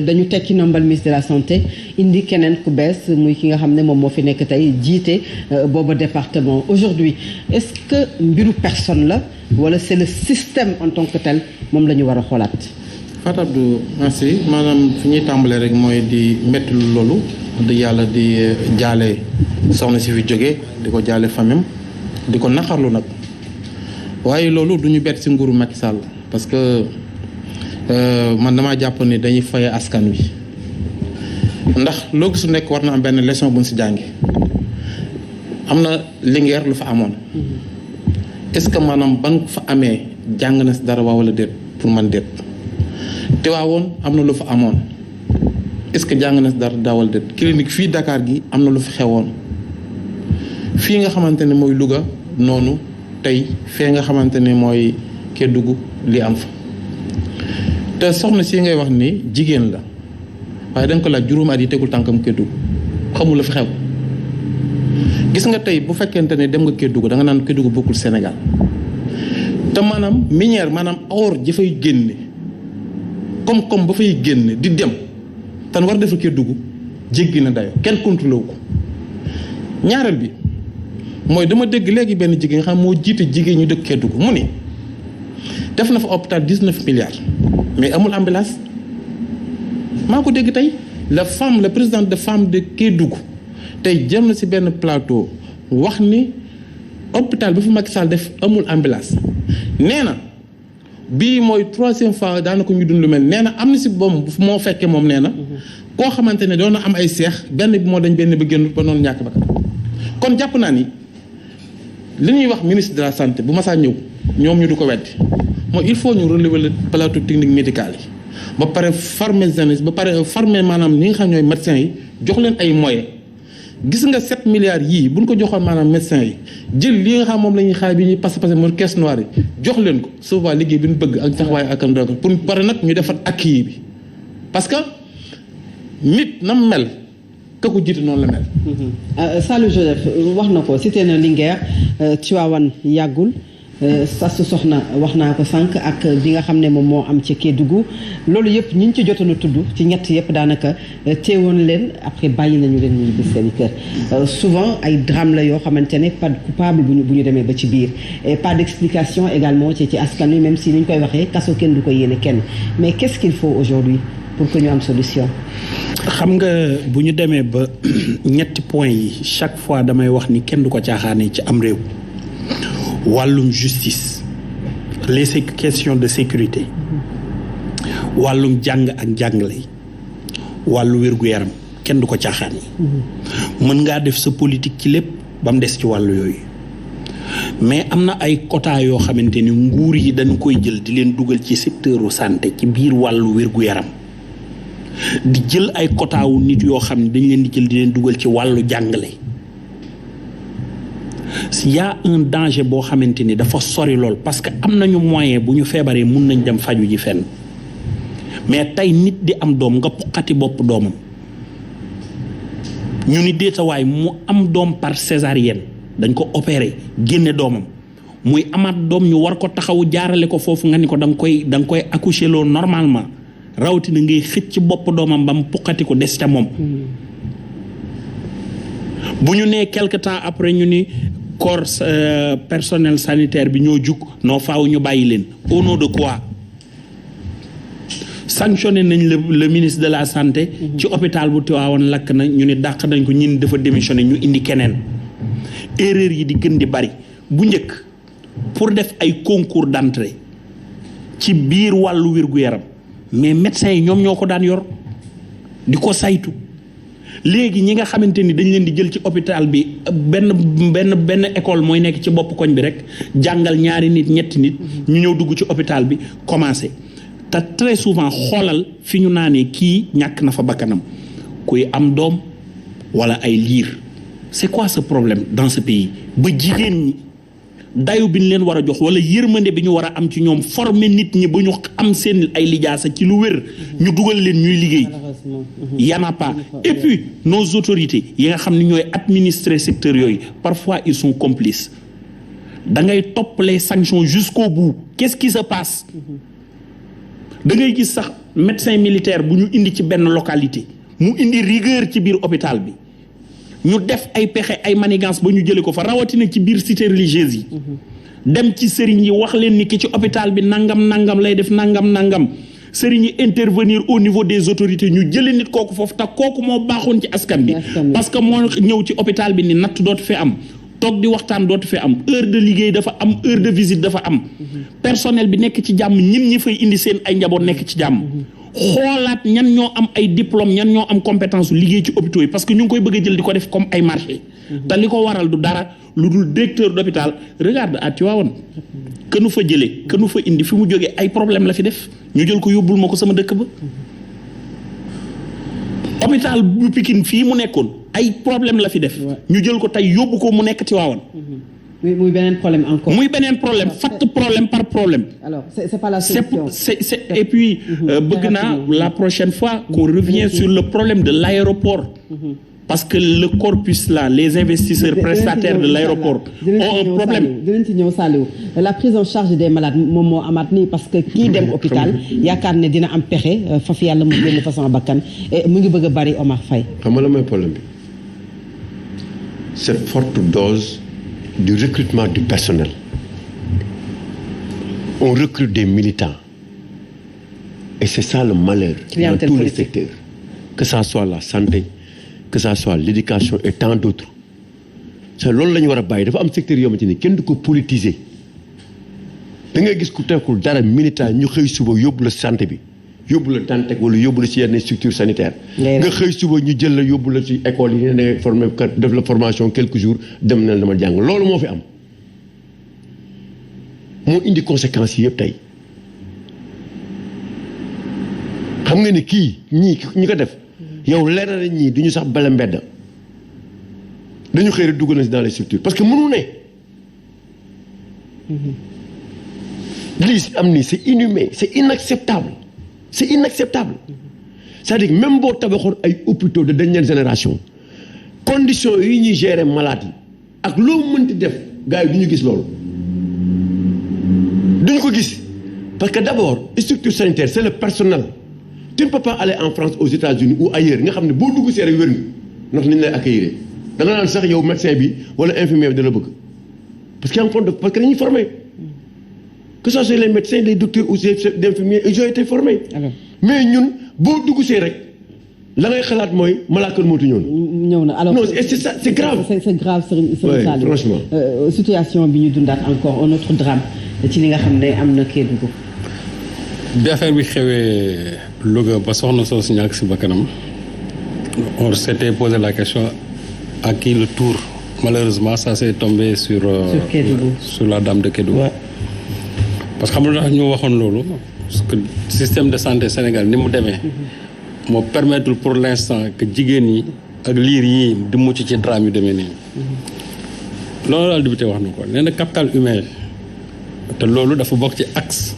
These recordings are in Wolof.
dañu tekki nombal ministre de la santé indi keneen ku bees muy ki nga xam ne moom moo fi nekk tey jiite booba département aujourd'hui est-ce que mbiru personne la wala c'est le système en tant que tel moom la ñu war a xoolaat. Fatou Abdou merci maanaam fi ñuy tàmbalee rek mooy di métti loolu di yàlla di jaale soxna si fi jóge di ko jaale famille di ko naqarlu nag waaye loolu du ñu bett si nguuru Macky Sall parce que man damaa jàpp ni dañuy faye askan wi ndax loo su nekk war na am benn leçon bu ñu si jàngi am na Linguère lu fa amoon est-ce que maanaam ba nga fa amee jàng na si dara waa wala déet pour man déet Tiwaawoon am na lu fa amoon est-ce que jàng na si dara daawal déet clinique fii Dakar gi am na lu fi xewoon fii nga xamante ne mooy Louga noonu tey fee nga xamante ne mooy Kédougou li am fa te soxna si ngay wax ni jigéen la waaye da nga ko laaj juróomi at yi tegul tànkam Kédougou xamul la fi xew gis nga tey bu fekkente ne dem nga Kédougou da nga naan Kédougou bokkul Sénégal te maanaam minière maanaam or ji fay génne comme ba fay génne di dem tan war defa Kédougou jéggi na dayo kenn contrôlé wu ko ñaareel bi mooy dama dégg léegi benn jigéen nga xam moo jiite jigéen ñu dëkk Kédougou mu ni def na fa hôpital 19 milliards mais amul ambulance maa ko dégg tey la présidente de femme de Kédougou tey jëm na si benn plateau wax ni hôpital bi fi Macky Sall def amul ambulance nee na bii mooy 3e fois daanaka ñu dund lu mel nee na am na si boom moo fekkee moom nee na koo xamante ne doon na am ay seex benn bi moo dañ benn bi génn ba noonu ñàkk ba kon jàpp naa ni li ñuy wax ministre de la santé bu masaa ñëw ñoom ñu du ko weddi mooy il faut ñu relever le plateau technique médical yi ba pare former jeunesse ba pare former maanaam ñi nga xam ñooy médecins yi jox leen ay moyens gis nga 7 milliards yii buñ ko joxoon maanaam médecins yi jël li nga xam moom la ñuy xaar bi ñuy passé mooy caisse noire yi jox leen ko souvent liggéey bi ñu bëgg ak taxawaay ak am pour pare nag ñu defar acquis bi parce que nit nam mel ka ko jiite noonu la mel. Saliou Joseph wax na ko cité na Linguère Tivaouane yàggul Sassou Soxna wax naa ko sànq ak bi nga xam ne moom moo am ci Kédougou loolu yëpp ñi ñu ci jotoon a tudd ci ñett yëpp daanaka teewoon leen après bàyyi nañu leen ñu gis seen kër souvent ay drame la yoo xamante ne pas de coupable bu ñu demee ba ci biir et pas d'explication également ci askan wi même si ni ñu koy waxee kaso kenn du ko yéene kenn mais qu'est-ce qu'il faut aujourd'hui pour que ñu am solution. xam nga bu ñu demee ba ñetti point yi chaque fois damay wax ni kenn du ko caaxaane ci am réew wàllum justice les questions de sécurité wàllum jàng ak njàngale wàllu wér-gu-yaram kenn du ko caaxaane mën ngaa def sa politique ci lépp ba mu des ci wàllu yooyu mais am na ay quota yoo xamante ni nguur yi dañu koy jël di leen dugal ci secteuru santé ci biir wàllu wér-gu-yaram di jël ay quota wu nit yoo xam ne dañ leen di jël di leen dugal ci wàllu jàngale y a un danger boo xamante ni dafa sori lool parce que am nañu moyen bu ñu feebaree mun nañ dem faju ji fenn mais tey nit di am doom nga puqati bopp doomam ñu ni déetawaay mu am doom par césarienne dañ ko opérer génne doomam muy amaat doom ñu war ko taxawu jaarale ko foofu nga ni ko da nga koy accoucher loo normalement rawatina ngay xëcc bopp doomam ba mu puqati ko des ca moom bu ñu nee quelque temps après ñu ni corps personnel sanitaire bi ñoo jug noo faaw ñu bàyyi leen au nom de quoi sanctionné nañ le ministre de la santé ci hôpital bu Tivaouane lakk na ñu ni dàq nañ ko ñin dafa démissionné ñu indi keneen erreur yi di gën di bari bu njëkk pour def ay concours d'entrée ci biir wàllu wér-gu-yaram mais médecins yi ñoom ñoo ko daan yor di ko saytu léegi ñi nga xamante ni dañ leen di jël ci hôpital bi benn école mooy nekk ci bopp koñ bi rek jàngal ñaari nit ñetti nit ñu ñëw dugg ci hôpital bi commencé te très souvent xoolal fi ñu naanee kii ñàkk na fa bakkanam kuy am doom wala ay liir c'est quoi ce problème dans ce pays ba jigéen ñi dayu bi ñu leen war a jox wala yërmande bi ñu war a am ci ñoom former nit ñi ba ñu am seen ay lijaasa ci lu wér ñu dugal leen ñuy liggéey y en a pas et puis nos autorités yi nga xam ne ñooy administrer secteur yooyu parfois ils sont complices da ngay topp les sanctions jusqu'au bout qu'est-ce qui se passe da ngay gis sax médecin militaire bu ñu indi ci benn localité mu indi rigueur ci biir hôpital bi ñu def ay pexe ay manigance ba ñu jëlee ko fa rawatina ci biir cité religieuse yi dem ci sëriñ yi wax leen ni ki ci hôpital bi nangam lay def nangam sëriñ yi intervenir au niveau des autorités ñu jëlee nit kooku foofu te kooku moo baaxoon ci askan bi parce que moo ñëw ci hôpital bi ni natt dootu fi am toog di waxtaan dootu fi am heure de liggéey dafa am heure de visite dafa am personnel bi nekk ci jàmm ñi fay indi seen ay njaboot nekk ci jàmm xoolaat ñan ñoo am ay diplôme ñan ñoo am compétence liggéey ci hôpitaux yi parce que ñu ngi koy bëgg a jël di ko def comme ay marché te li ko waral du dara lu dul directeur d'hôpital regarde à Tivaouane que nu fa jëlee que nu fa indi fi mu jógee ay problème la fi def ñu jël ko yóbbul ma ko sama dëkk ba hôpital bu Pikine fii mu nekkoon ay problème la fi def ñu jël ko tey yóbbu ko mu nekk Tivaouane muy beneen problème encore. muy beneen problème fatt problème par problème. alors c'est pas la solution. c'est et puis bëgg naa la prochaine fois qu'on revient sur le problème de l'aéroport. Parce que le corpus là les investisseurs prestataires de l'aéroport ont un problème. dinañ ci ñëw Saliou la prise en charge des malades moom moo amaat nii parce que kii dem hôpital yaakaar ne dina am pexe faf yàlla mu génn façon bakkan mu ngi bëgg a bari Omar Faye. xam nga la mooy problème bi cette forte dose du recrutement du personnel. On recrute des militants et c'est ça le malheur dans tous les secteurs, que ça soit la santé, que ça soit l'éducation et tant d'autres. c'est loolu la ñu war a bàyyi dafa am secteur yoo xamante ni kenn du ko politiser da ngay gis ku tekkul dara militant ñu xëy suba yóbbu la santé bi yóbbu la Dantec wala yóbbu la ci yenn structure sanitaire nga xëy suba ñu jël la yóbbu la ci école yi ne formé def la formation quelques jours dem na dama jàng loolu moo fi am moo indi conséquences yi yëpp tey xam nga ni kii ñi ko def yow leer na ñii du ñu sax bala mbedd dañu xëy rek dugg na dans les structures parce que mënu ne lii am nii c'est inhumain c'est inacceptable c'est-à-dire que même boo tabaxoon ay hôpitaux de dernière génération conditions yi ñuy gérer malade yi ak loo mënti def gars yi du ñu gis loolu duñu ko gis parce que d'abord structure sanitaire c'est le personnel. Tu ne peux pas aller en France aux États-Unis ou ailleurs nga xam ne boo dugg see rek wér nga ndax ni ñu lay accueillir da nga naan sax yow médecin bi wala infirmier bi da la bëgg parce que parce que dañuy formé que ce soit les médecins les docteurs ou les infirmiers ils ont été formés. mais ñun boo dugg see rek la ngay xalaat mooy malaakal mootu ñëw na. alors non c'est ça c'est grave. c'est grave Serigne Saliou franchement. situation bi ñu dundaat encore un autre drame ci li nga xam ne am na Kédougou. bi affaire bi xewee Louga ba soxna soosu ñàkk si bakkanam on s'était posé la question à qui le tour malheureusement ça s'est tombé sur la dame de Kédougou. Ouais. parce que xam nga ñu waxoon loolu parce que système de santé Sénégal ni mu demee moo permettre pour l'instant que jigéen yi ak liir yi di mucc ci drame yu demee nii loolu daal député wax na ko nee na capital humain te loolu dafa bokk ci axe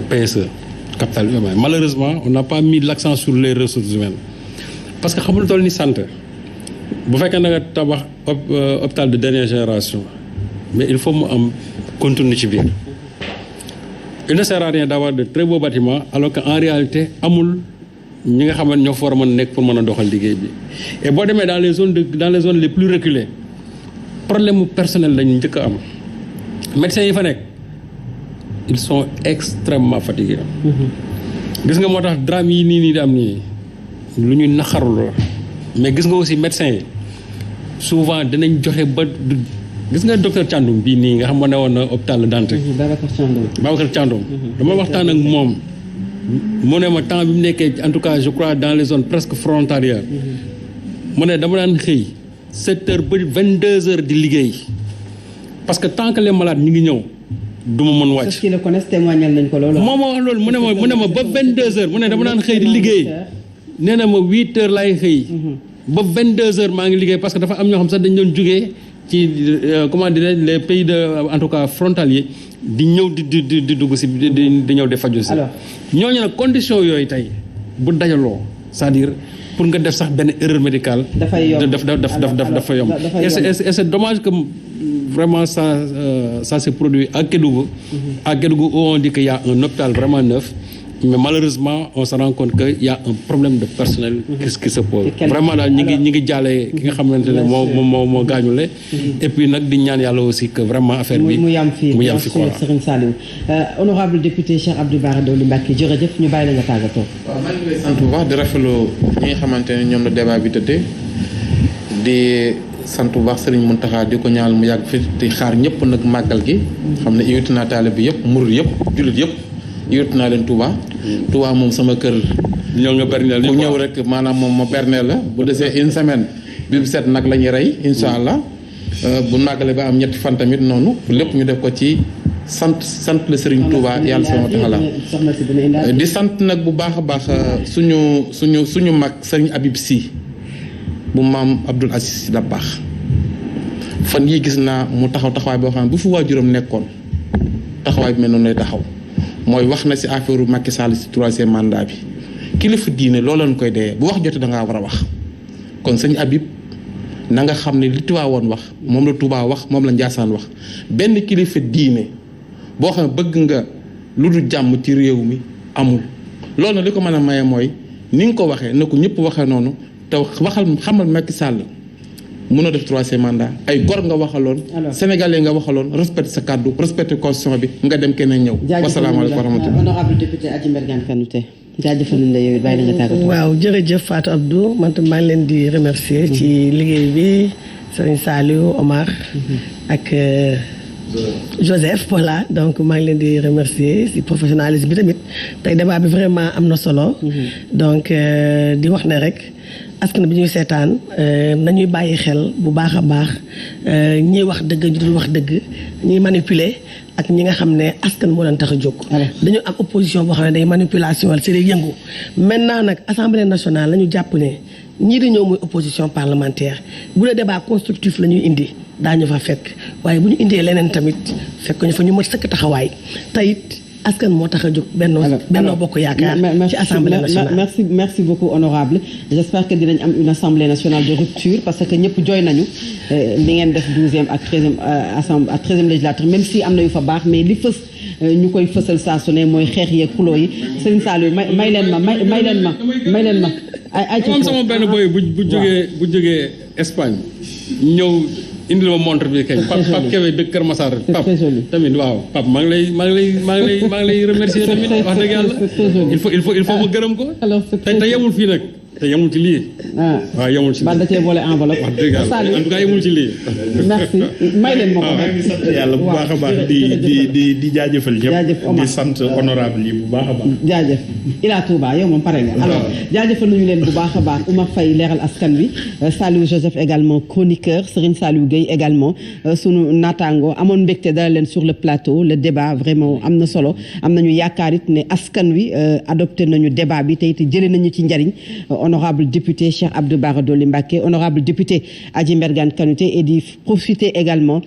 PSE capital humain malheureusement on n'a pas mis l'accent sur les ressources humaines parce que xamul toll ni santé bu fekkee na nga tabax hôpital de dernière génération mais il faut mu am contenu ci biir il ne sert à rien d'avoir de très beaux bâtiments alors que en réalité amul ñi nga xamante ñoo fa war a mën nekk pour mën a doxal liggéey bi et boo demee dans les zones les plus reculées problème mu personnel lañu njëkk a am médecins yi fa nekk ils sont extrêmement fatigués. gis nga moo tax drame yi nii di am nii lu ñuy naxarul mais gis nga aussi médecins yi souvent dinañ joxe ba gis nga docteur Thiandoum bii nii nga xam ne woon na hôpital Dantec. Babacar Thiandoum. dama waxtaan ak moom mu ne ma temps bi mu nekkee en tout cas je crois dans les zones presque frontalières. mu ne dama daan xëy 7 heures ba 22 heures di liggéey parce que tant que les malades ñu ngi ñëw. du ma mën wàcc. parce qu'ils le connaissent témoignal nañ ko loolu. moo ma wax loolu mu ne ma ba 22 heures mu ne dama daan xëy di liggéey nee na ma 8 heures laay xëy. ba 22 heures maa ngi liggéey parce que dafa am ñoo xam sax dañ doon jugee ci comment dire les pays de en tout cas frontaliers di ñëw di dugg si di ñëw di faju si. alors ñooñu nag condition yooyu tey bu dajaloo c'est-à-dire pour nga def sax benn erreur médicale. dafay yomb dafa yomb et c'est dommage que. Vraiment, ça s'est produit à Kédougou. À Kédougou, où on dit qu'il y a un hôpital vraiment neuf. mais malheureusement on se rend compte que y a un problème de personnel qui se pose vraiment daal ñi ngi jàllee ki nga xamante ne moo gaañule et puis nag di ñaan yàlla aussi que vraiment affaire bi mu yam fii quoi Serigne Saliou honorable député Cheikh Abdou Bara Dolly Mbacké jërëjëf ñu bàyyi la nga tàggatoo. waaw maa ngi lay sant bu baax di rafetlu ñi nga xamante ne ñoom la débat bi tëddee di sant bu baax Serigne Mountakha di ko ñaanal mu yàgg fi di xaar ñëpp nag màggal gi xam ne invité naa taalibe bi yëpp murid yëpp jullit yëpp invité naa leen Touba. Touba moom sama kër. ñëw nga berneel ku ñëw rek maanaam moom ma berneel la bu desee une semaine bi set nag la ñuy rey incha allah bu màggale ba am ñetti fan tamit noonu lépp ñu def ko ci sant la Serigne Touba yàlla sama taxala di sant nag bu baax a baax suñu mag Serigne Habib Sy bu maam Abdoul Aziz Sy Dabakh fan yii gis naa mu taxawaay boo xam ne bu fi waajuram nekkoon taxawaay bi mel noonu lay taxaw mooy wax na si affaire Macky Sall si 3e mandat bi kilifa diine loolu lañ koy dee bu wax jotee da ngaa war a wax kon sëñ Habib na nga xam ne li Tiwaawoon wax moom la Touba wax moom la Njaasaan wax benn kilifa diine boo xam ne bëgg nga lu dul jàmm ci réew mi amul loolu nag li ko mën a maye mooy ni nga ko waxee na ko ñëpp waxee noonu te xamal Macky Sall mënoo def 3e mandat ay gor nga waxaloon sénégalais nga waxaloon respecté sa kàddu respecté constitution bi nga dem keneen ñëw. wasalaamaaleykum wa rahmatulah honorable député Adji Mbergane Kanouté jaajëfal nañ la yow bàyyi la nga tàggatoo. waaw jërëjëf Fatou Abdou man tam maa ngi leen di remercier ci liggéey bi Serigne Saliou Omar ak Joseph voilà donc maa ngi leen di remercier ci professionnalisme bi tamit tey débat bi vraiment am na solo. donc di wax ne rek. askan bi ñuy seetaan nañuy bàyyi xel bu baax a baax ñiy wax dëgg ñu dul wax dëgg ñiy manipuler ak ñi nga xam ne askan moo leen tax a jóg. dañu am opposition boo xam ne day manipulation wala c'est day yëngu. maintenant nag assemblée nationale la ñu jàpp ne ñii di ñëw muy opposition parlementaire bu dee débat constructif la ñuy indi daañu fa fekk waaye bu ñu indee leneen tamit fekk ñu fa ñu mën sëkk taxawaay tayit askan moo tax a jóg Benno Bokk Yaakaar ci assemblée nationale. merci beaucoup honorable j'espère que dinañ am une assemblée nationale de rupture parce que ñëpp jooy nañu li ngeen def 12e ak 13e législature même si am na yu fa baax mais li fës ñu koy fësal saa su ne mooy xeex yeeg xuloo yi Serigne Saliou may leen ma ay moom sama benn boy bu jógee Espagne ñëw indil ma montre bi kañ Pape Kébé dëkk Kër Massar Pape tamit waaw Pape maa ngi lay remercier tamit wax dëgg yàlla il faut ma gërëm ko te yemul fii nag te yemul ci lii waaw yemul ci lii da cee boole enveloppe wax dëgg yàlla en tout cas yemul ci lii merci may leen ma ko sant yàlla bu baax a baax di jaajëfal ñëpp di sant honorable yi bu baax a baax jaajëf Ila Touba yow moom pare nga alors jaajëfal nañu leen bu baax a baax Oumar Faye leeral askan wi Saliou Joseph également chroniqueur Serigne Saliou Gueye également sunu naataango amoon mbégte dala leen sur le plateau le débat vraiment am na solo am nañu yaakaar it ne askan wi adopté nañu débat bi te it jëlee nañu ci njariñ honorable député Cheikh Abdou Bara Dolly Mbacké honorable député Adji Mbergane Kanouté et di profiter également